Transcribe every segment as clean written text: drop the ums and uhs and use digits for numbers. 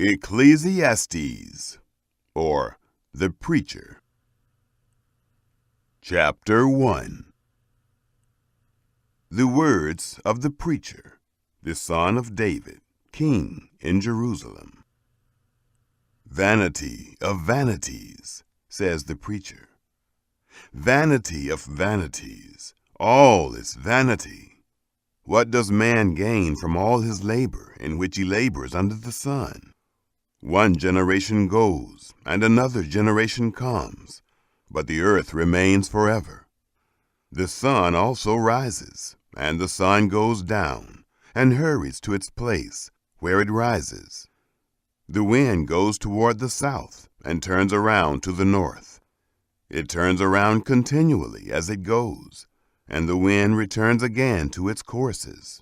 Ecclesiastes, or the Preacher. Chapter 1. The words of the preacher, the son of David, king in Jerusalem. Vanity of vanities, says the preacher. Vanity of vanities, all is vanity. What does man gain from all his labor in which he labors under the sun? One generation goes, and another generation comes, but the earth remains forever. The sun also rises, and the sun goes down, and hurries to its place, where it rises. The wind goes toward the south, and turns around to the north. It turns around continually as it goes, and the wind returns again to its courses.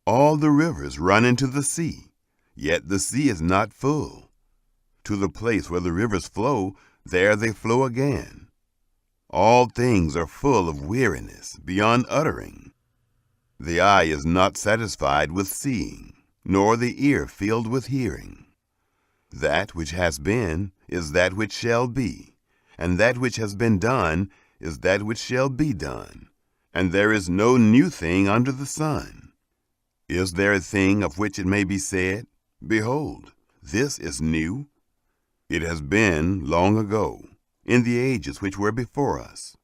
All the rivers run into the sea, yet the sea is not full. To the place where the rivers flow, there they flow again. All things are full of weariness beyond uttering. The eye is not satisfied with seeing, nor the ear filled with hearing. That which has been is that which shall be, and that which has been done is that which shall be done, and there is no new thing under the sun. Is there a thing of which it may be said, Behold, this is new? It has been long ago, in the ages which were before us.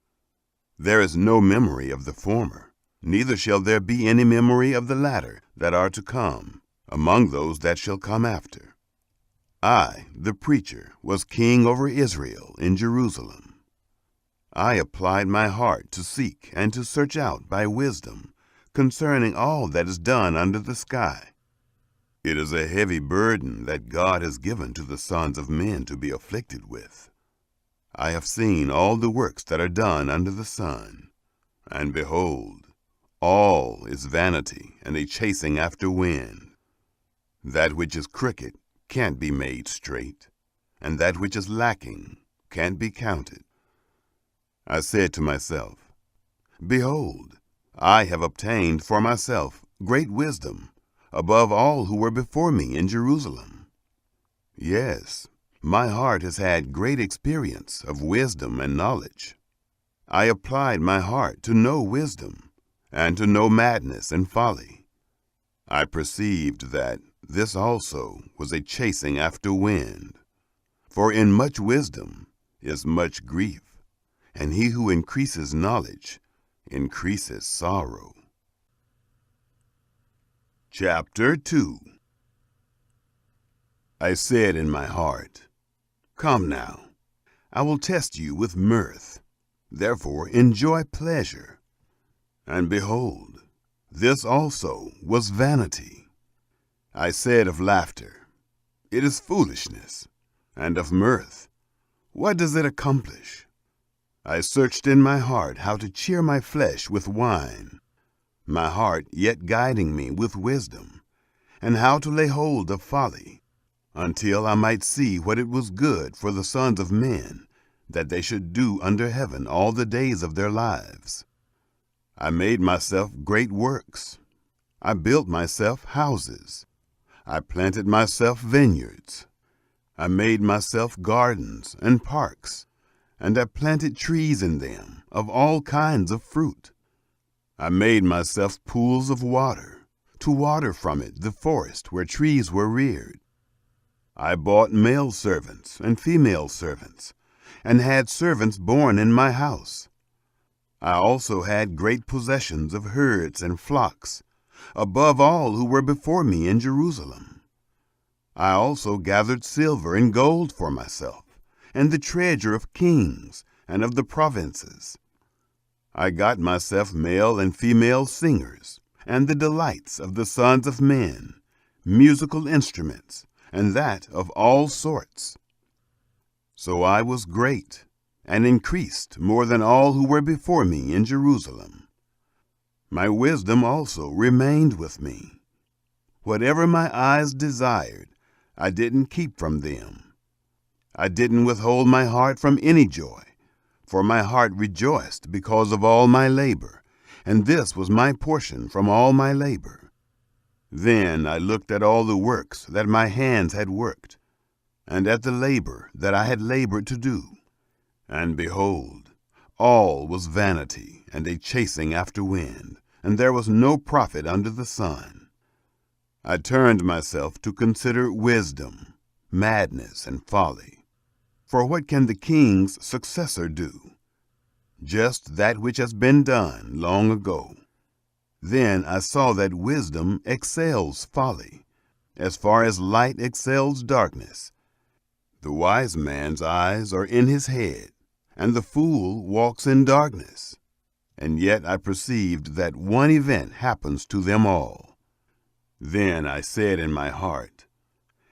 There is no memory of the former, neither shall there be any memory of the latter that are to come, among those that shall come after. I, the preacher, was king over Israel in Jerusalem. I applied my heart to seek and to search out by wisdom concerning all that is done under the sky. It is a heavy burden that God has given to the sons of men to be afflicted with. I have seen all the works that are done under the sun, and behold, all is vanity and a chasing after wind. That which is crooked can't be made straight, and that which is lacking can't be counted. I said to myself, Behold, I have obtained for myself great wisdom, above all who were before me in Jerusalem. Yes, my heart has had great experience of wisdom and knowledge. I applied my heart to know wisdom, and to know madness and folly. I perceived that this also was a chasing after wind. For in much wisdom is much grief, and he who increases knowledge increases sorrow. Chapter 2. I said in my heart, Come now, I will test you with mirth, therefore enjoy pleasure. And behold, this also was vanity. I said of laughter, It is foolishness, and of mirth, what does it accomplish? I searched in my heart how to cheer my flesh with wine, my heart yet guiding me with wisdom, and how to lay hold of folly, until I might see what it was good for the sons of men, that they should do under heaven all the days of their lives. I made myself great works. I built myself houses. I planted myself vineyards. I made myself gardens and parks, and I planted trees in them of all kinds of fruit. I made myself pools of water, to water from it the forest where trees were reared. I bought male servants and female servants, and had servants born in my house. I also had great possessions of herds and flocks, above all who were before me in Jerusalem. I also gathered silver and gold for myself, and the treasure of kings and of the provinces. I got myself male and female singers, and the delights of the sons of men, musical instruments, and that of all sorts. So I was great, and increased more than all who were before me in Jerusalem. My wisdom also remained with me. Whatever my eyes desired, I didn't keep from them. I didn't withhold my heart from any joy, for my heart rejoiced because of all my labor, and this was my portion from all my labor. Then I looked at all the works that my hands had worked, and at the labor that I had labored to do. And behold, all was vanity and a chasing after wind, and there was no profit under the sun. I turned myself to consider wisdom, madness, and folly. For what can the king's successor do? Just that which has been done long ago. Then I saw that wisdom excels folly, as far as light excels darkness. The wise man's eyes are in his head, and the fool walks in darkness. And yet I perceived that one event happens to them all. Then I said in my heart,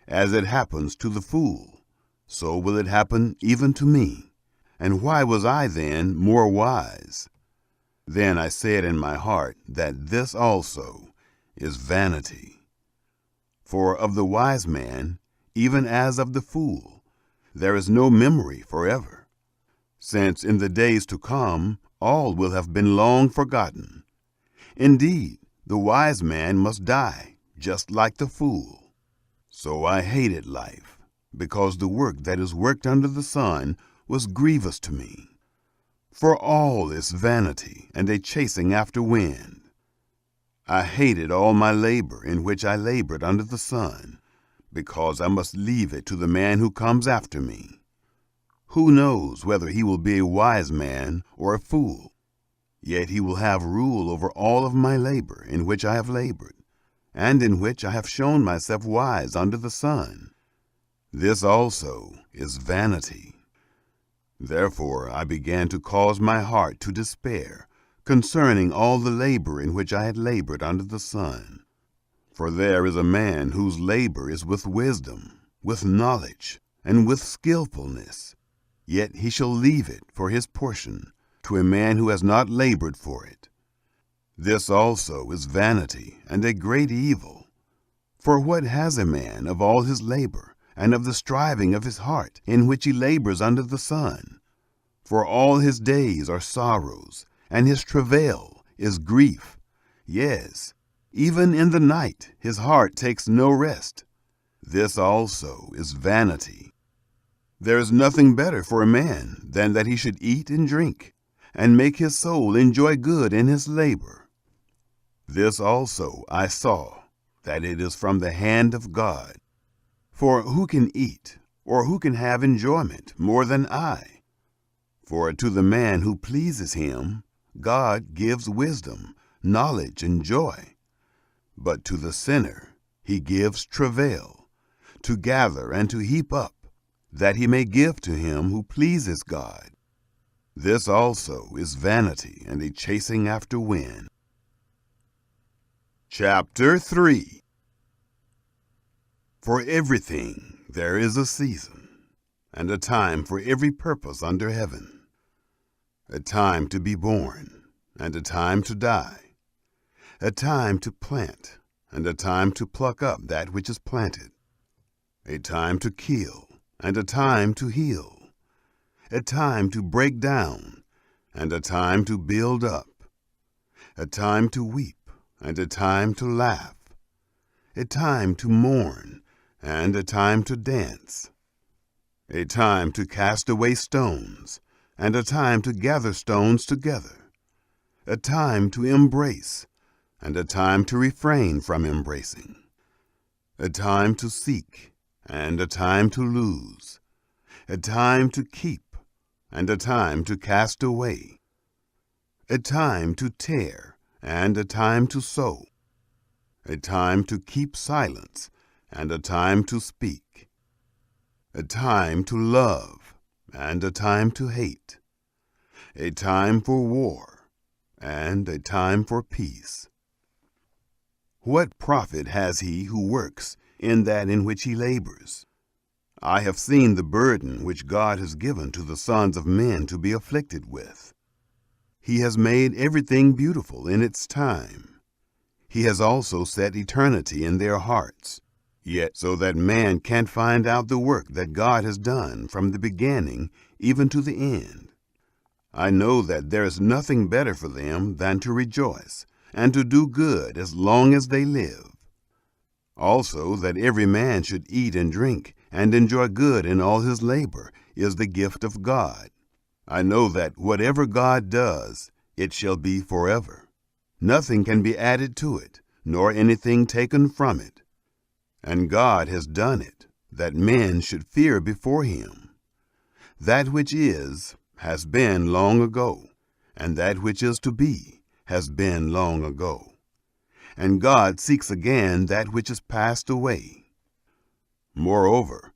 as it happens to the fool, so will it happen even to me. And why was I then more wise? Then I said in my heart that this also is vanity. For of the wise man, even as of the fool, there is no memory forever, since in the days to come all will have been long forgotten. Indeed, the wise man must die, just like the fool. So I hated life, because the work that is worked under the sun was grievous to me. For all is vanity and a chasing after wind. I hated all my labor in which I labored under the sun, because I must leave it to the man who comes after me. Who knows whether he will be a wise man or a fool? Yet he will have rule over all of my labor in which I have labored, and in which I have shown myself wise under the sun. This also is vanity. Therefore I began to cause my heart to despair concerning all the labor in which I had labored under the sun. For there is a man whose labor is with wisdom, with knowledge, and with skillfulness, yet he shall leave it for his portion to a man who has not labored for it. This also is vanity and a great evil. For what has a man of all his labor, and of the striving of his heart, in which he labors under the sun? For all his days are sorrows, and his travail is grief. Yes, even in the night his heart takes no rest. This also is vanity. There is nothing better for a man than that he should eat and drink, and make his soul enjoy good in his labor. This also I saw, that it is from the hand of God. For who can eat, or who can have enjoyment more than I? For to the man who pleases him, God gives wisdom, knowledge, and joy. But to the sinner he gives travail, to gather and to heap up, that he may give to him who pleases God. This also is vanity and a chasing after wind. Chapter 3. For everything there is a season, and a time for every purpose under heaven, a time to be born, and a time to die, a time to plant, and a time to pluck up that which is planted, a time to kill, and a time to heal, a time to break down, and a time to build up, a time to weep, and a time to laugh, a time to mourn, and a time to dance, a time to cast away stones, and a time to gather stones together, a time to embrace, and a time to refrain from embracing, a time to seek, and a time to lose, a time to keep, and a time to cast away, a time to tear, and a time to sow, a time to keep silence, and a time to speak, a time to love, and a time to hate, a time for war, and a time for peace. What profit has he who works in that in which he labors? I have seen the burden which God has given to the sons of men to be afflicted with. He has made everything beautiful in its time. He has also set eternity in their hearts, yet so that man can't find out the work that God has done from the beginning even to the end. I know that there is nothing better for them than to rejoice and to do good as long as they live. Also, that every man should eat and drink and enjoy good in all his labor is the gift of God. I know that whatever God does, it shall be forever. Nothing can be added to it, nor anything taken from it. And God has done it, that men should fear before him. That which is has been long ago, and that which is to be has been long ago. And God seeks again that which is passed away. Moreover,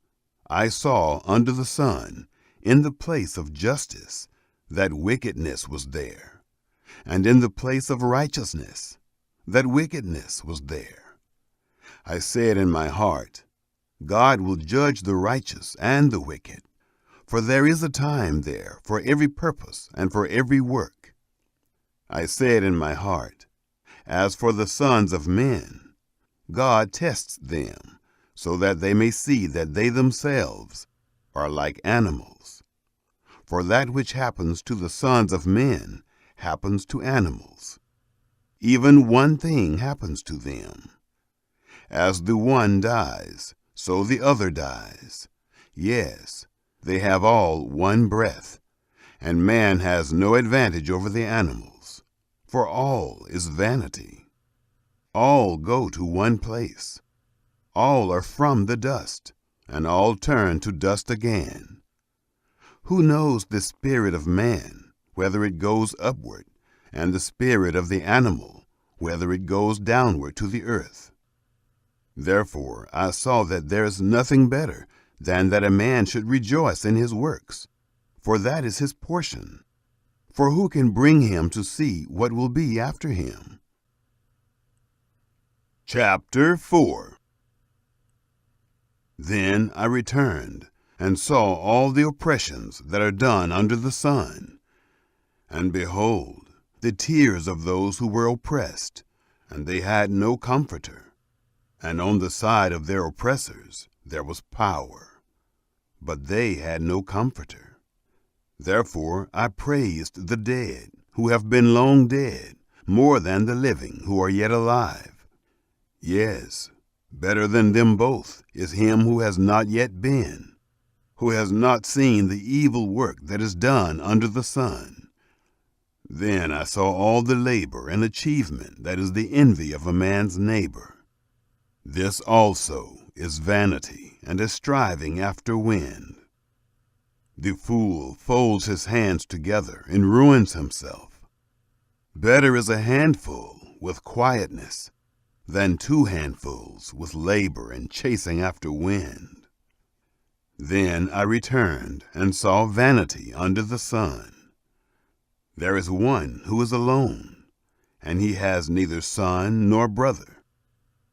I saw under the sun, in the place of justice, that wickedness was there, and in the place of righteousness, that wickedness was there. I said in my heart, God will judge the righteous and the wicked, for there is a time there for every purpose and for every work. I said in my heart, as for the sons of men, God tests them, so that they may see that they themselves are like animals. For that which happens to the sons of men happens to animals. Even one thing happens to them. As the one dies, so the other dies. Yes, they have all one breath, and man has no advantage over the animals, for all is vanity. All go to one place. All are from the dust, and all turn to dust again. Who knows the spirit of man, whether it goes upward, and the spirit of the animal, whether it goes downward to the earth? Therefore I saw that there is nothing better than that a man should rejoice in his works, for that is his portion. For who can bring him to see what will be after him? Chapter 4. Then I returned, and saw all the oppressions that are done under the sun. And behold, the tears of those who were oppressed, and they had no comforter. And on the side of their oppressors there was power, but they had no comforter. Therefore I praised the dead, who have been long dead, more than the living, who are yet alive. Yes, better than them both is him who has not yet been, who has not seen the evil work that is done under the sun. Then I saw all the labor and achievement that is the envy of a man's neighbor. This also is vanity and a striving after wind. The fool folds his hands together and ruins himself. Better is a handful with quietness than 2 handfuls with labor and chasing after wind. Then I returned and saw vanity under the sun. There is one who is alone, and he has neither son nor brother.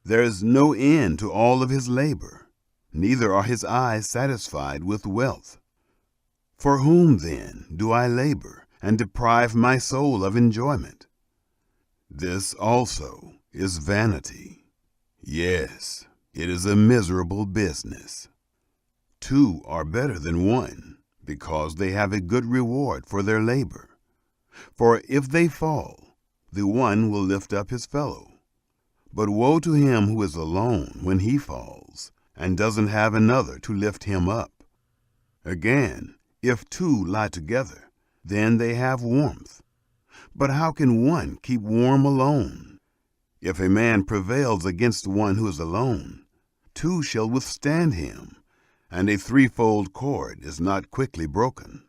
There is no end to all of his labor, neither are his eyes satisfied with wealth. For whom then do I labor and deprive my soul of enjoyment? This also is vanity. Yes, it is a miserable business. 2 are better than 1, because they have a good reward for their labor. For if they fall, the one will lift up his fellow. But woe to him who is alone when he falls, and doesn't have another to lift him up. Again, if 2 lie together, then they have warmth. But how can one keep warm alone? If a man prevails against one who is alone, 2 shall withstand him, and a 3-fold cord is not quickly broken.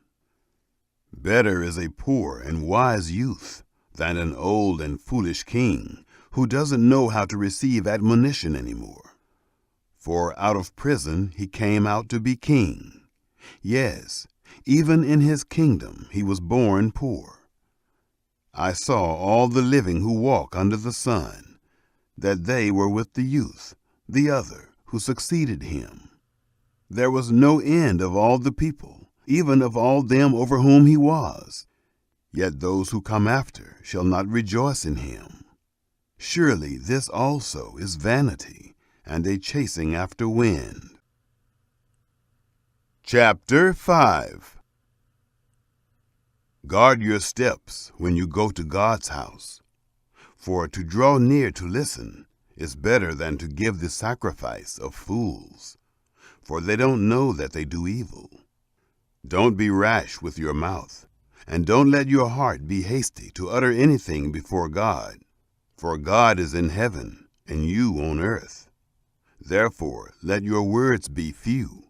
Better is a poor and wise youth than an old and foolish king, who doesn't know how to receive admonition anymore. For out of prison he came out to be king. Yes, even in his kingdom he was born poor. I saw all the living who walk under the sun, that they were with the youth, the other, who succeeded him. There was no end of all the people, even of all them over whom he was. Yet those who come after shall not rejoice in him. Surely this also is vanity, and a chasing after wind. Chapter 5. Guard your steps when you go to God's house, for to draw near to listen is better than to give the sacrifice of fools, for they don't know that they do evil. Don't be rash with your mouth, and don't let your heart be hasty to utter anything before God, for God is in heaven, and you on earth. Therefore let your words be few,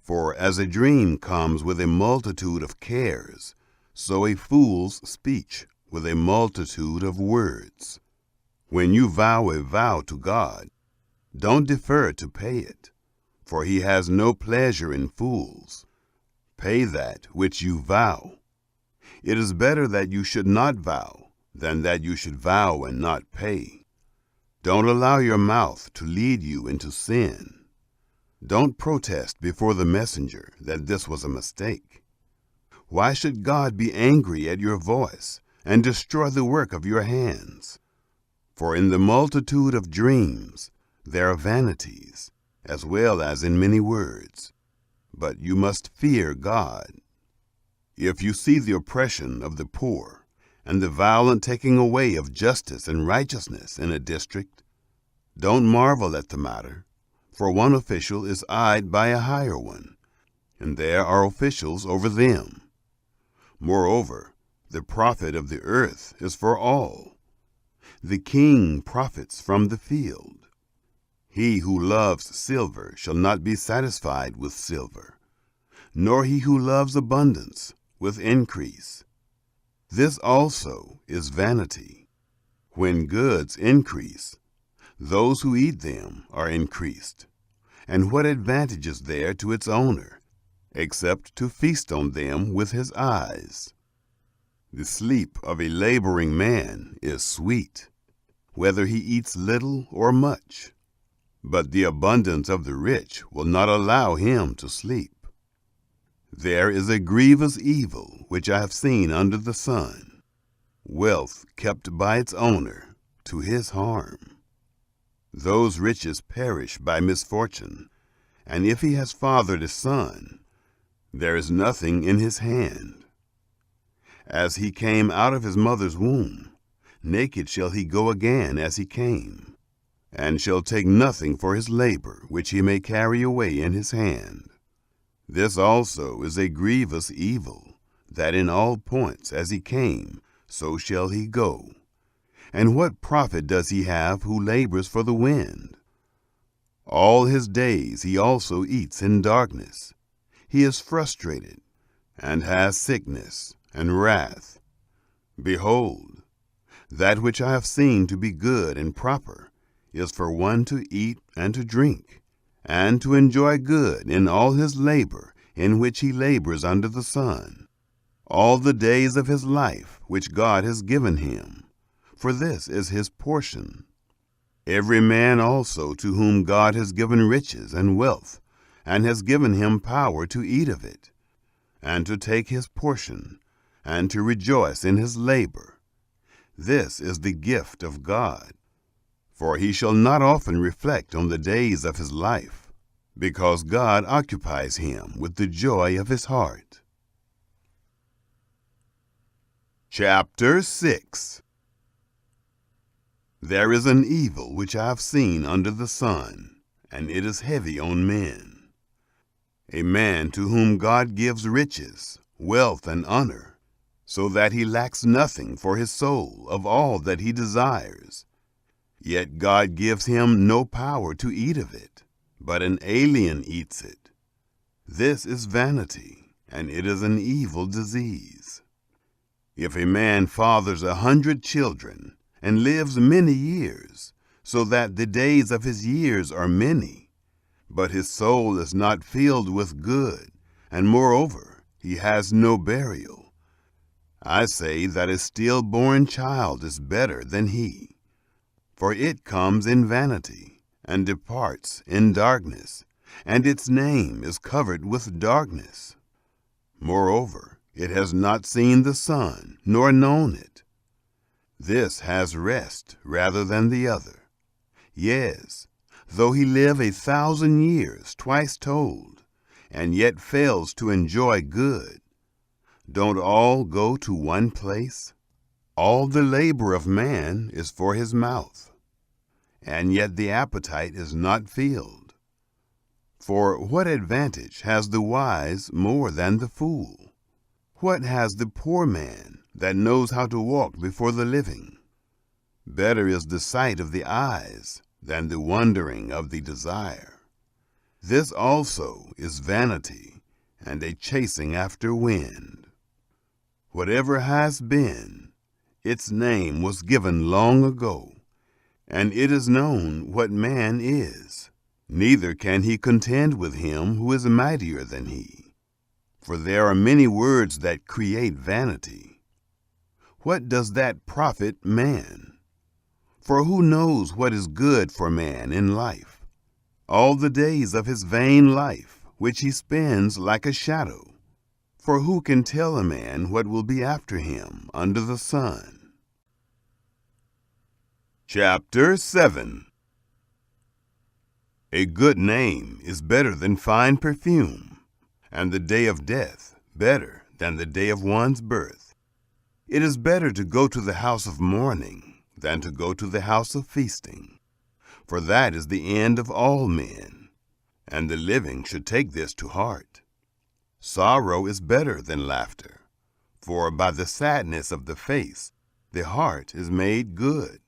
for as a dream comes with a multitude of cares, so a fool's speech with a multitude of words. When you vow a vow to God, don't defer to pay it, for he has no pleasure in fools. Pay that which you vow. It is better that you should not vow than that you should vow and not pay. Don't allow your mouth to lead you into sin. Don't protest before the messenger that this was a mistake. Why should God be angry at your voice and destroy the work of your hands? For in the multitude of dreams there are vanities, as well as in many words. But you must fear God. If you see the oppression of the poor, and the violent taking away of justice and righteousness in a district, don't marvel at the matter, for one official is eyed by a higher one, and there are officials over them. Moreover, the profit of the earth is for all. The king profits from the field. He who loves silver shall not be satisfied with silver, nor he who loves abundance with increase. This also is vanity. When goods increase, those who eat them are increased. And what advantage is there to its owner, except to feast on them with his eyes? The sleep of a laboring man is sweet, whether he eats little or much. But the abundance of the rich will not allow him to sleep. There is a grievous evil which I have seen under the sun, wealth kept by its owner to his harm. Those riches perish by misfortune, and if he has fathered a son, there is nothing in his hand. As he came out of his mother's womb, naked shall he go again as he came, and shall take nothing for his labor which he may carry away in his hand. This also is a grievous evil, that in all points as he came, so shall he go. And what profit does he have who labors for the wind? All his days he also eats in darkness. He is frustrated, and has sickness and wrath. Behold, that which I have seen to be good and proper is for one to eat and to drink, and to enjoy good in all his labor in which he labors under the sun, all the days of his life which God has given him, for this is his portion. Every man also to whom God has given riches and wealth, and has given him power to eat of it, and to take his portion, and to rejoice in his labor. This is the gift of God. For he shall not often reflect on the days of his life, because God occupies him with the joy of his heart. Chapter 6. There is an evil which I have seen under the sun, and it is heavy on men. A man to whom God gives riches, wealth, and honor, so that he lacks nothing for his soul of all that he desires. Yet God gives him no power to eat of it, but an alien eats it. This is vanity, and it is an evil disease. If a man fathers 100 children, and lives many years, so that the days of his years are many, but his soul is not filled with good, and moreover he has no burial, I say that a stillborn child is better than he. For it comes in vanity, and departs in darkness, and its name is covered with darkness. Moreover, it has not seen the sun, nor known it. This has rest rather than the other. Yes, though he live 1,000 years twice told, and yet fails to enjoy good. Don't all go to one place? All the labor of man is for his mouth, and yet the appetite is not filled. For what advantage has the wise more than the fool? What has the poor man that knows how to walk before the living? Better is the sight of the eyes than the wondering of the desire. This also is vanity and a chasing after wind. Whatever has been, its name was given long ago, and it is known what man is. Neither can he contend with him who is mightier than he. For there are many words that create vanity. What does that profit man? For who knows what is good for man in life? All the days of his vain life, which he spends like a shadow. For who can tell a man what will be after him under the sun? Chapter 7. A good name is better than fine perfume, and the day of death better than the day of one's birth. It is better to go to the house of mourning than to go to the house of feasting, for that is the end of all men, and the living should take this to heart. Sorrow is better than laughter, for by the sadness of the face the heart is made good.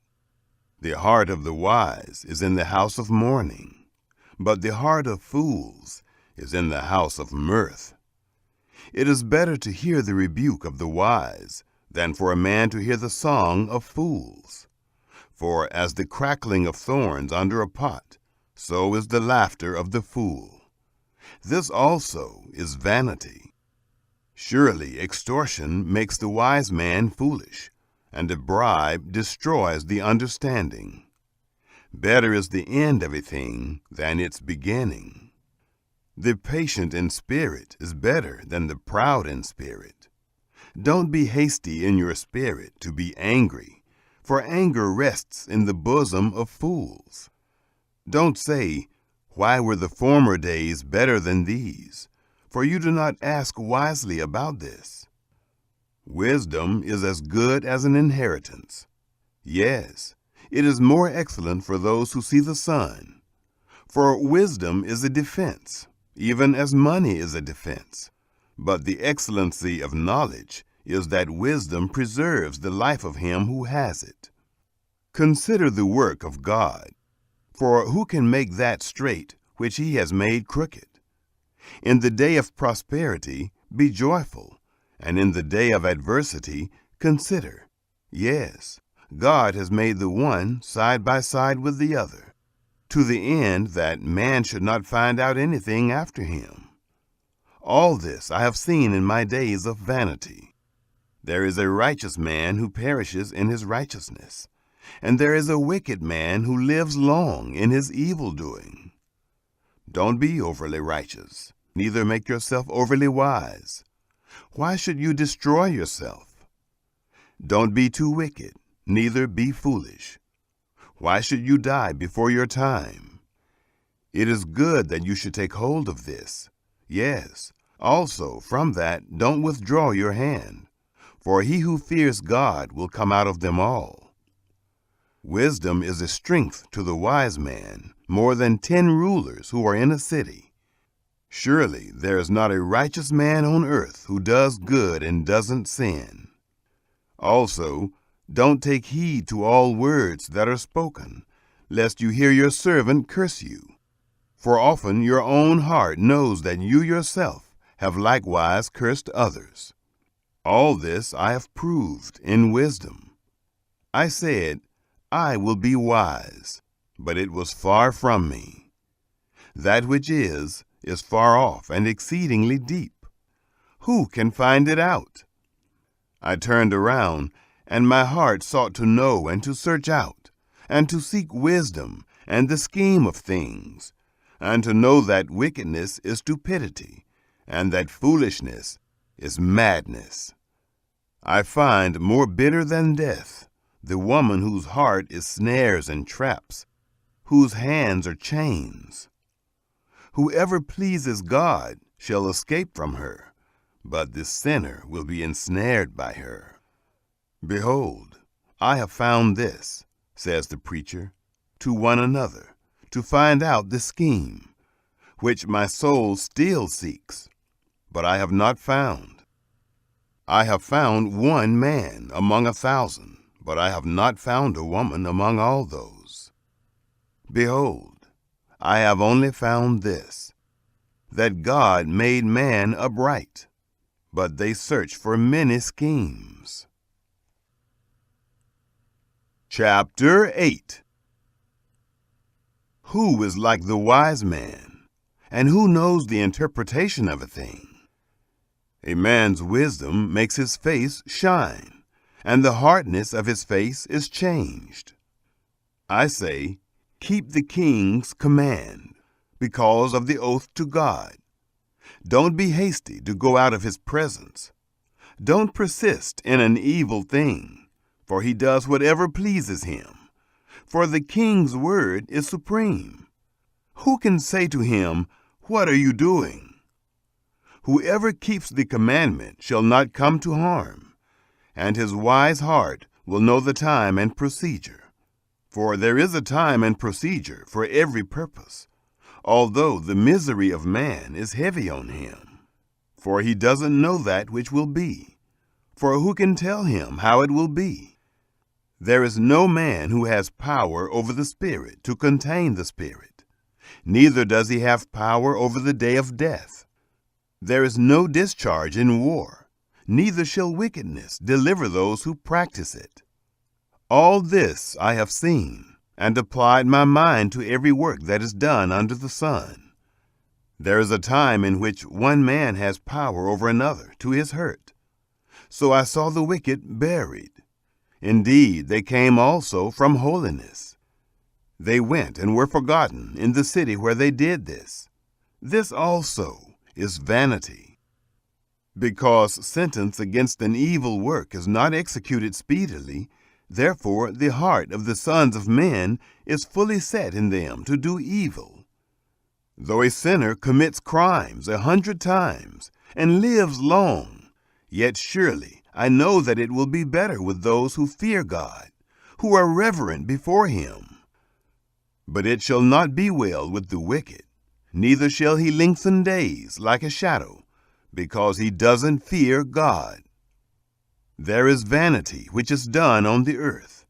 The heart of the wise is in the house of mourning, but the heart of fools is in the house of mirth. It is better to hear the rebuke of the wise than for a man to hear the song of fools. For as the crackling of thorns under a pot, so is the laughter of the fool. This also is vanity. Surely extortion makes the wise man foolish, and a bribe destroys the understanding. Better is the end of a thing than its beginning. The patient in spirit is better than the proud in spirit. Don't be hasty in your spirit to be angry, for anger rests in the bosom of fools. Don't say, "Why were the former days better than these?" For you do not ask wisely about this. Wisdom is as good as an inheritance. Yes, it is more excellent for those who see the sun. For wisdom is a defense, even as money is a defense. But the excellency of knowledge is that wisdom preserves the life of him who has it. Consider the work of God, for who can make that straight which he has made crooked? In the day of prosperity be joyful, and in the day of adversity consider. Yes, God has made the one side by side with the other, to the end that man should not find out anything after him. All this I have seen in my days of vanity. There is a righteous man who perishes in his righteousness, and there is a wicked man who lives long in his evil-doing. Don't be overly righteous, neither make yourself overly wise. Why should you destroy yourself? Don't be too wicked, neither be foolish. Why should you die before your time? It is good that you should take hold of this. Yes, also from that don't withdraw your hand, for he who fears God will come out of them all. Wisdom is a strength to the wise man, more than 10 rulers who are in a city. Surely there is not a righteous man on earth who does good and doesn't sin. Also, don't take heed to all words that are spoken, lest you hear your servant curse you. For often your own heart knows that you yourself have likewise cursed others. All this I have proved in wisdom. I said, I will be wise, but it was far from me. That which is far off and exceedingly deep. Who can find it out? I turned around, and my heart sought to know and to search out, and to seek wisdom and the scheme of things, and to know that wickedness is stupidity, and that foolishness is madness. I find more bitter than death the woman whose heart is snares and traps, whose hands are chains. Whoever pleases God shall escape from her, but the sinner will be ensnared by her. Behold, I have found this, says the preacher, to one another, to find out the scheme, which my soul still seeks, but I have not found. I have found one man among 1,000, but I have not found a woman among all those. Behold, I have only found this, that God made man upright, but they search for many schemes. Chapter 8. Who is like the wise man, and who knows the interpretation of a thing? A man's wisdom makes his face shine, and the hardness of his face is changed. I say, keep the king's command, because of the oath to God. Don't be hasty to go out of his presence. Don't persist in an evil thing, for he does whatever pleases him. For the king's word is supreme. Who can say to him, "What are you doing?" Whoever keeps the commandment shall not come to harm, and his wise heart will know the time and procedure. For there is a time and procedure for every purpose, although the misery of man is heavy on him. For he doesn't know that which will be, for who can tell him how it will be? There is no man who has power over the Spirit to contain the Spirit, neither does he have power over the day of death. There is no discharge in war, neither shall wickedness deliver those who practice it. All this I have seen, and applied my mind to every work that is done under the sun. There is a time in which one man has power over another to his hurt. So I saw the wicked buried. Indeed, they came also from holiness. They went and were forgotten in the city where they did this. This also is vanity. Because sentence against an evil work is not executed speedily, therefore the heart of the sons of men is fully set in them to do evil. Though a sinner commits crimes 100 times and lives long, yet surely I know that it will be better with those who fear God, who are reverent before him. But it shall not be well with the wicked, neither shall he lengthen days like a shadow, because he doesn't fear God. There is vanity which is done on the earth,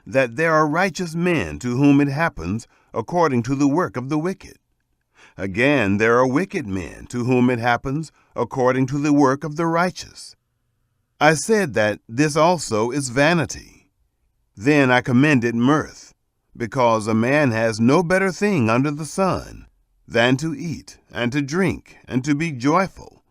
that there are righteous men to whom it happens according to the work of the wicked. Again, there are wicked men to whom it happens according to the work of the righteous. I said that this also is vanity. Then I commended mirth, because a man has no better thing under the sun than to eat and to drink and to be joyful,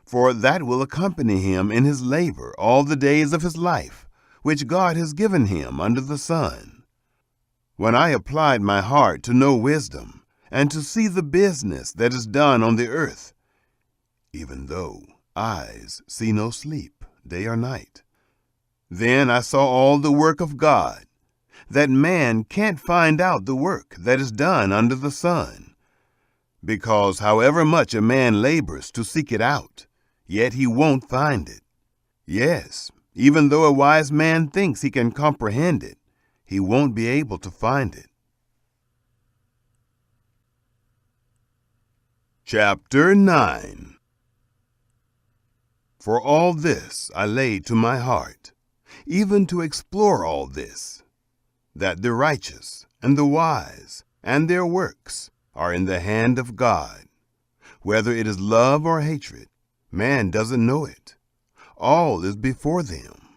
for that will accompany him in his labor all the days of his life, which God has given him under the sun. When I applied my heart to know wisdom, and to see the business that is done on the earth, even though eyes see no sleep day or night, then I saw all the work of God, that man can't find out the work that is done under the sun. Because however much a man labors to seek it out, yet he won't find it. Yes, even though a wise man thinks he can comprehend it, he won't be able to find it. Chapter 9. For all this I laid to my heart, even to explore all this, that the righteous and the wise and their works are in the hand of God. Whether it is love or hatred, man doesn't know it. All is before them.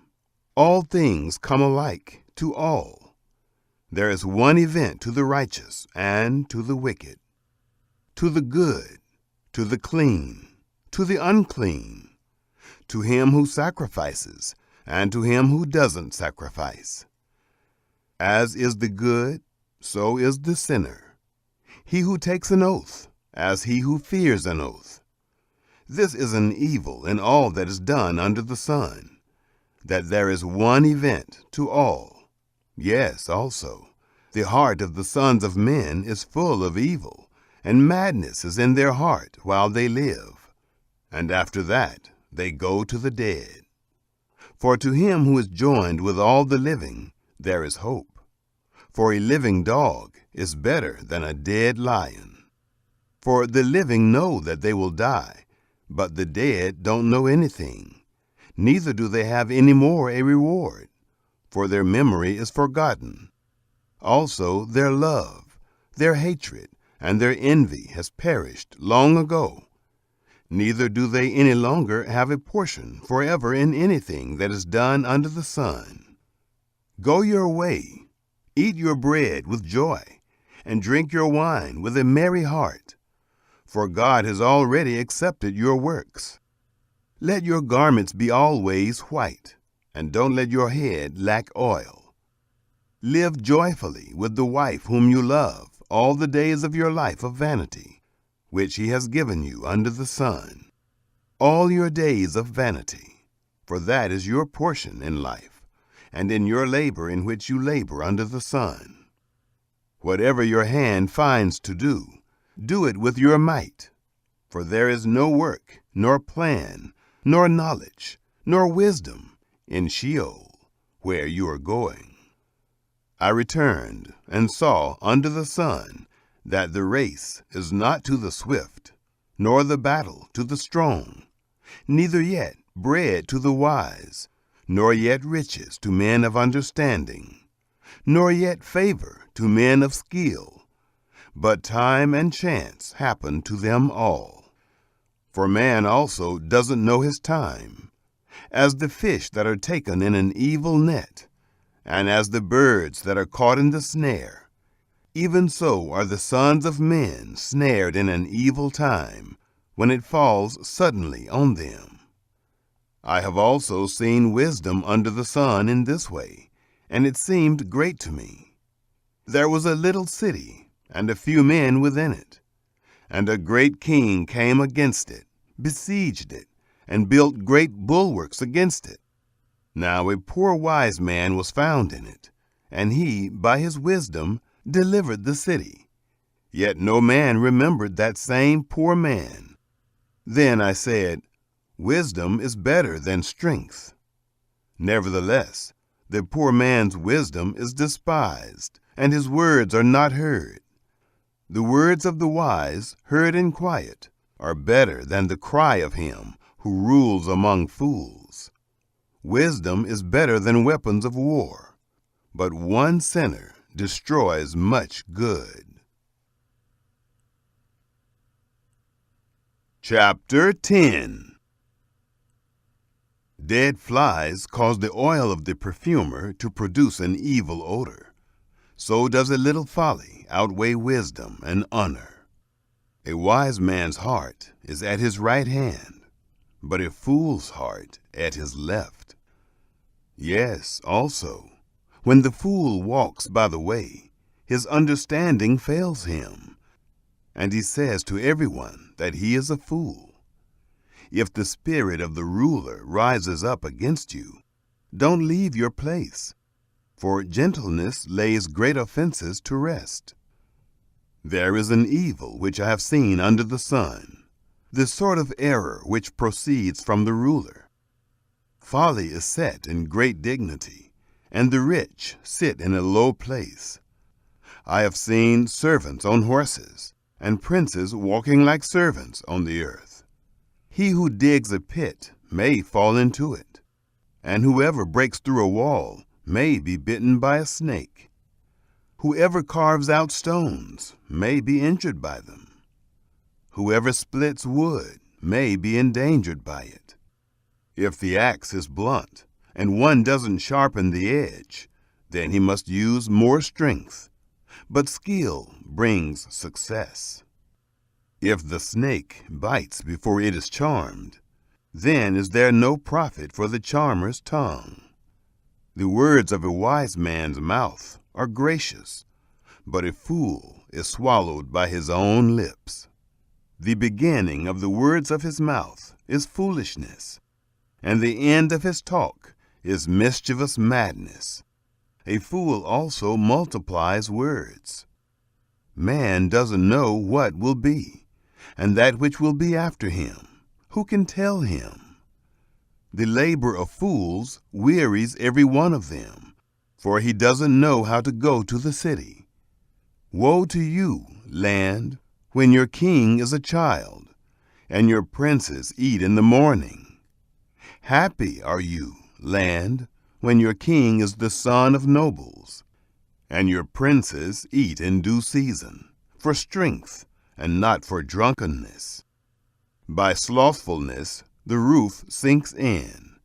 All things come alike to all. There is one event to the righteous and to the wicked, to the good, to the clean, to the unclean, to him who sacrifices, and to him who doesn't sacrifice. As is the good, so is the sinner. He who takes an oath, as he who fears an oath. This is an evil in all that is done under the sun, that there is one event to all. Yes, also, the heart of the sons of men is full of evil, and madness is in their heart while they live, and after that they go to the dead. For to him who is joined with all the living there is hope. For a living dog is better than a dead lion. For the living know that they will die, but the dead don't know anything, neither do they have any more a reward, for their memory is forgotten. Also their love, their hatred, and their envy has perished long ago. Neither do they any longer have a portion forever in anything that is done under the sun. Go your way, eat your bread with joy, and drink your wine with a merry heart, for God has already accepted your works. Let your garments be always white, and don't let your head lack oil. Live joyfully with the wife whom you love all the days of your life of vanity, which he has given you under the sun. All your days of vanity, for that is your portion in life, and in your labor in which you labor under the sun. Whatever your hand finds to do, do it with your might, for there is no work, nor plan, nor knowledge, nor wisdom in Sheol, where you are going. I returned and saw under the sun that the race is not to the swift, nor the battle to the strong, neither yet bread to the wise, nor yet riches to men of understanding, nor yet favor to men of skill, but time and chance happen to them all. For man also doesn't know his time, as the fish that are taken in an evil net, and as the birds that are caught in the snare. Even so are the sons of men snared in an evil time, when it falls suddenly on them. I have also seen wisdom under the sun in this way, and it seemed great to me. There was a little city, and a few men within it. And a great king came against it, besieged it, and built great bulwarks against it. Now a poor wise man was found in it, and he, by his wisdom, delivered the city. Yet no man remembered that same poor man. Then I said, Wisdom is better than strength. Nevertheless, the poor man's wisdom is despised, and his words are not heard. The words of the wise, heard in quiet, are better than the cry of him who rules among fools. Wisdom is better than weapons of war, but one sinner destroys much good. Chapter 10. Dead flies cause the oil of the perfumer to produce an evil odor. So does a little folly outweigh wisdom and honor. A wise man's heart is at his right hand, but a fool's heart at his left. Yes, also, when the fool walks by the way, his understanding fails him, and he says to everyone that he is a fool. If the spirit of the ruler rises up against you, don't leave your place, for gentleness lays great offenses to rest. There is an evil which I have seen under the sun, the sort of error which proceeds from the ruler. Folly is set in great dignity, and the rich sit in a low place. I have seen servants on horses, and princes walking like servants on the earth. He who digs a pit may fall into it, and whoever breaks through a wall may be bitten by a snake. Whoever carves out stones may be injured by them. Whoever splits wood may be endangered by it. If the axe is blunt, and one doesn't sharpen the edge, then he must use more strength, but skill brings success. If the snake bites before it is charmed, then is there no profit for the charmer's tongue. The words of a wise man's mouth are gracious, but a fool is swallowed by his own lips. The beginning of the words of his mouth is foolishness, and the end of his talk is mischievous madness. A fool also multiplies words. Man doesn't know what will be, and that which will be after him, who can tell him? The labor of fools wearies every one of them, for he doesn't know how to go to the city. Woe to you, land, when your king is a child, and your princes eat in the morning. Happy are you, land, when your king is the son of nobles, and your princes eat in due season, for strength, and not for drunkenness. By slothfulness the roof sinks in,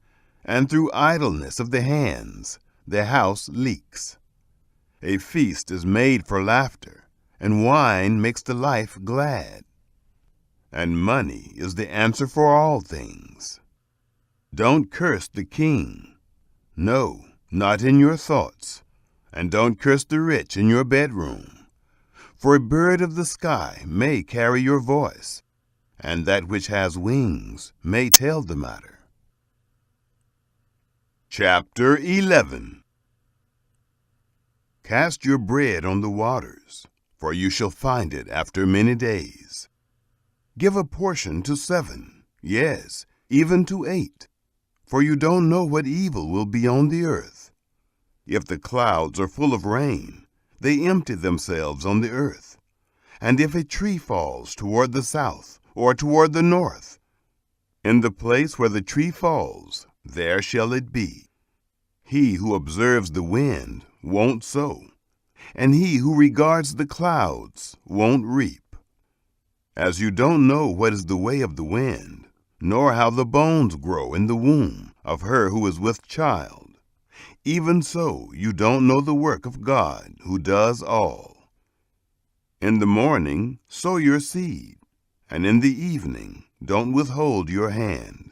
and through idleness of the hands the house leaks. A feast is made for laughter, and wine makes the life glad. And money is the answer for all things. Don't curse the king. No, not in your thoughts. And don't curse the rich in your bedroom. For a bird of the sky may carry your voice, and that which has wings may tell the matter. Chapter 11. Cast your bread on the waters, for you shall find it after many days. Give a portion to 7, yes, even to 8, for you don't know what evil will be on the earth. If the clouds are full of rain, they empty themselves on the earth. And if a tree falls toward the south or toward the north, in the place where the tree falls, there shall it be. He who observes the wind won't sow, and he who regards the clouds won't reap. As you don't know what is the way of the wind, nor how the bones grow in the womb of her who is with child, even so you don't know the work of God who does all. In the morning sow your seed, and in the evening don't withhold your hand,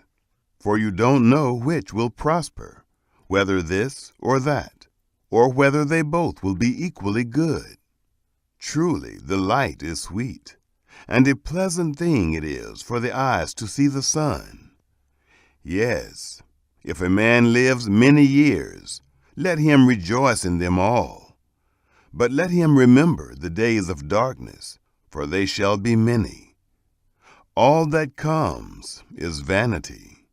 for you don't know which will prosper, whether this or that, or whether they both will be equally good. Truly the light is sweet, and a pleasant thing it is for the eyes to see the sun. Yes, if a man lives many years, let him rejoice in them all. But let him remember the days of darkness, for they shall be many. All that comes is vanity.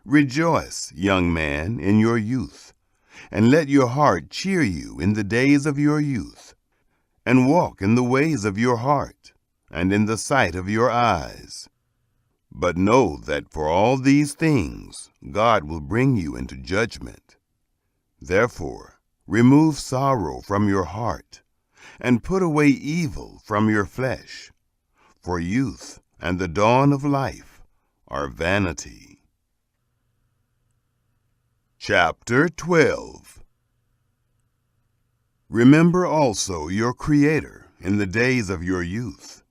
Rejoice, young man, in your youth, and let your heart cheer you in the days of your youth, and walk in the ways of your heart, and in the sight of your eyes. But know that for all these things God will bring you into judgment. Therefore, remove sorrow from your heart, and put away evil from your flesh, for youth and the dawn of life are vanity. Chapter 12. Remember also your Creator in the days of your youth,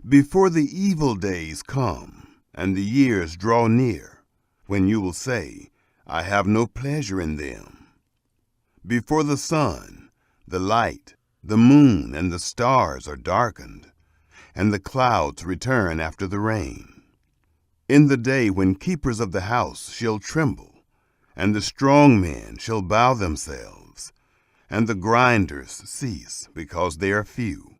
before the evil days come, and the years draw near, when you will say, I have no pleasure in them. Before the sun, the light, the moon, and the stars are darkened, and the clouds return after the rain. In the day when keepers of the house shall tremble, and the strong men shall bow themselves, and the grinders cease because they are few,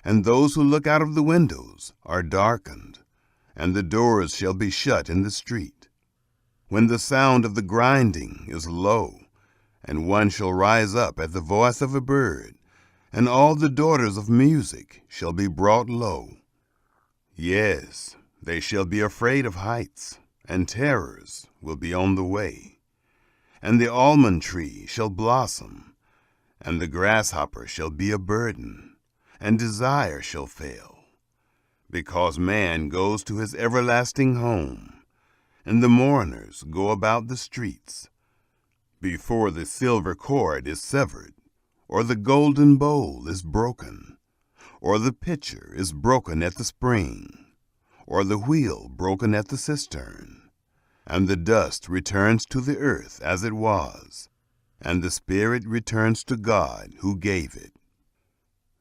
and those who look out of the windows are darkened, and the doors shall be shut in the street. When the sound of the grinding is low, and one shall rise up at the voice of a bird, and all the daughters of music shall be brought low. Yes, they shall be afraid of heights, and terrors will be on the way. And the almond tree shall blossom, and the grasshopper shall be a burden, and desire shall fail, because man goes to his everlasting home, and the mourners go about the streets, before the silver cord is severed, or the golden bowl is broken, or the pitcher is broken at the spring, or the wheel broken at the cistern. And the dust returns to the earth as it was, and the spirit returns to God who gave it.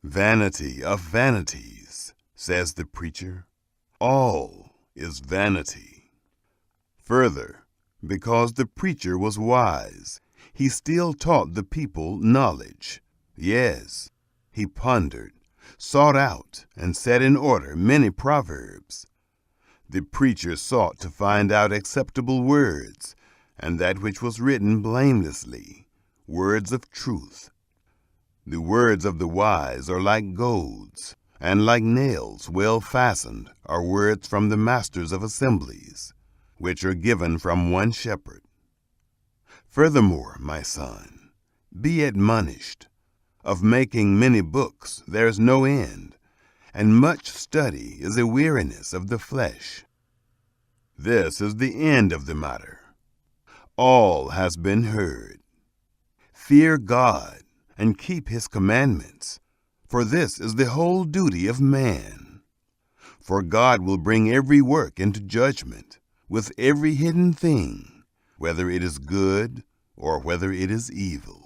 Vanity of vanities, says the preacher. All is vanity. Further, because the preacher was wise, he still taught the people knowledge. Yes, he pondered, sought out, and set in order many proverbs. The preacher sought to find out acceptable words, and that which was written blamelessly, words of truth. The words of the wise are like goads, and like nails well fastened are words from the masters of assemblies, which are given from one shepherd. Furthermore, my son, be admonished. Of making many books there is no end, and much study is a weariness of the flesh. This is the end of the matter. All has been heard. Fear God and keep his commandments, for this is the whole duty of man. For God will bring every work into judgment, with every hidden thing, whether it is good or whether it is evil.